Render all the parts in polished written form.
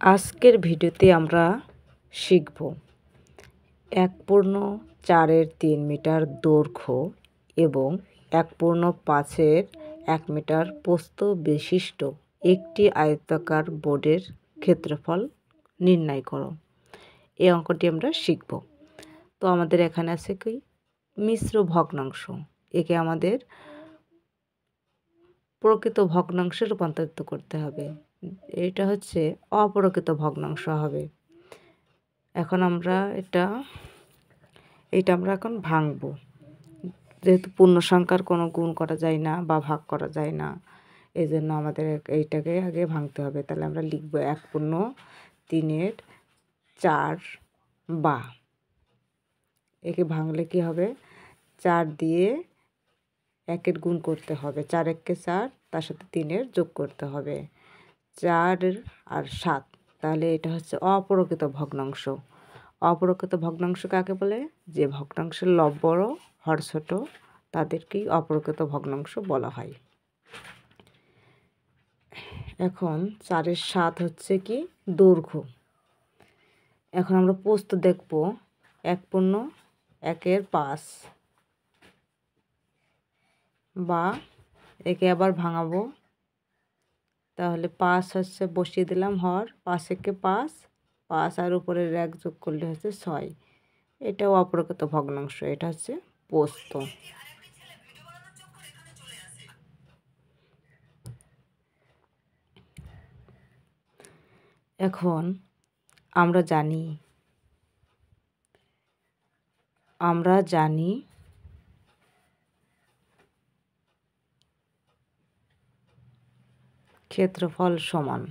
আজকের ভিডিওতে আমরা শিখব 1/4-3 মিটার দৈর্ঘ্য এবং 1/5-1 মিটার প্রস্থ বিশিষ্ট একটি আয়তাকার বোর্ডের ক্ষেত্রফল নির্ণয় করো। এই অঙ্কটি আমরা শিখব। তো আমাদের এখানে আছে কি মিশ্র ভগ্নাংশ, একে আমাদের প্রকৃত ভগ্নাংশে রূপান্তরিত করতে হবে। এটা হচ্ছে অপ্রকৃত ভগ্নাংশ হবে। এখন আমরা এটা আমরা এখন ভাঙব। যেহেতু পূর্ণ সংখ্যার কোনো গুণ করা যায় না বা ভাগ করা যায় না, এই জন্য আমাদের এইটাকে আগে ভাঙতে হবে। তাহলে আমরা লিখব 1/3-4 বা একে ভাঙলে কি হবে, 4 দিয়ে 1-এর গুণ করতে হবে, 4 1-কে 4, তার সাথে 3-এর যোগ করতে হবে, 4 আর 7। তাহলে এটা হচ্ছে অপ্রকৃত ভগ্নাংশ। অপ্রকৃত ভগ্নাংশ কাকে বলে? যে ভগ্নাংশের লব বড় হর ছোট তাদেরকেই অপ্রকৃত ভগ্নাংশ বলা হয়। এখন 4-এর 7 হচ্ছে কি দৈর্ঘ্য। এখন আমরা প্রস্থ দেখব 1/1-5 বা একে আবার ভাঙাবো। তাহলে 5 হচ্ছে বসিয়ে দিলাম হর, 5 1-কে 5, 5 আর উপরের 1 যোগ করলে হচ্ছে 6। এটাও অপ্রকৃত ভগ্নাংশ, এটা হচ্ছে প্রস্থ। এখন আমরা জানি ক্ষেত্রফল সমান,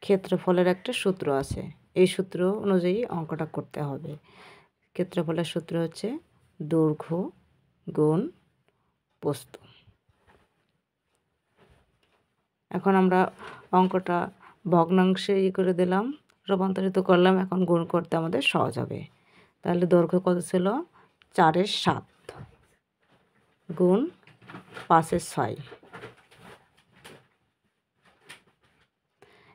ক্ষেত্রফলের একটা সূত্র আছে। এই সূত্র অনুযায়ী অঙ্কটা করতে হবে। ক্ষেত্রফলের সূত্র হচ্ছে দৈর্ঘ্য গুণ প্রস্থ। এখন আমরা অঙ্কটা ভগ্নাংশে করে দিলাম, রূপান্তরিত করলাম। এখন গুণ করতে আমাদের সহজ হবে। তাহলে দৈর্ঘ্য কত ছিল? 4-এর 7 গুণ 5-এর 6।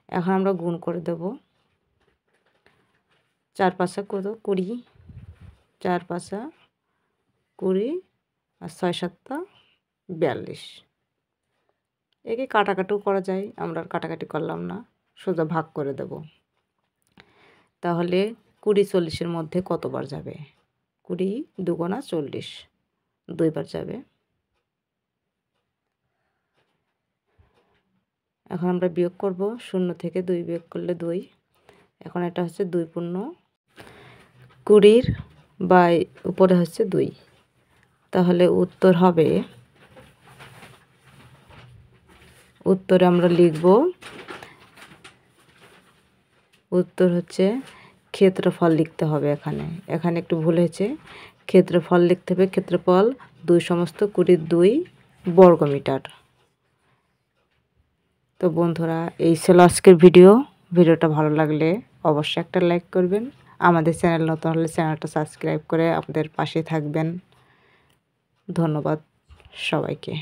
এখন আমরা গুণ করে দেব। 4 5 কত? 20, 4 5 20 আর 6 7 42। একে কাটাকাটিও করা যায়, আমরা আর কাটাকাটি করলাম না, সোজা ভাগ করে দেব। তাহলে 20 40-এর মধ্যে কতবার যাবে? 20 2 × 40, 2 বার যাবে। এখন আমরা বিয়োগ করব, 0 থেকে 2 বিয়োগ করলে 2। এখন এটা হচ্ছে 2/20 বা উপরে হচ্ছে 2। তাহলে উত্তরে আমরা লিখব, উত্তর হচ্ছে ক্ষেত্রফল লিখতে হবে। এখানে একটু ভুল হয়েছে, ক্ষেত্রফল লিখতে হবে। ক্ষেত্রফল 2/20 বর্গমিটার। তো বন্ধুরা, এই ছিল আজকের ভিডিওটা ভালো লাগলে অবশ্যই একটা লাইক করবেন। আমাদের চ্যানেল নতুন হলে চ্যানেলটা সাবস্ক্রাইব করে আমাদের পাশে থাকবেন। ধন্যবাদ সবাইকে।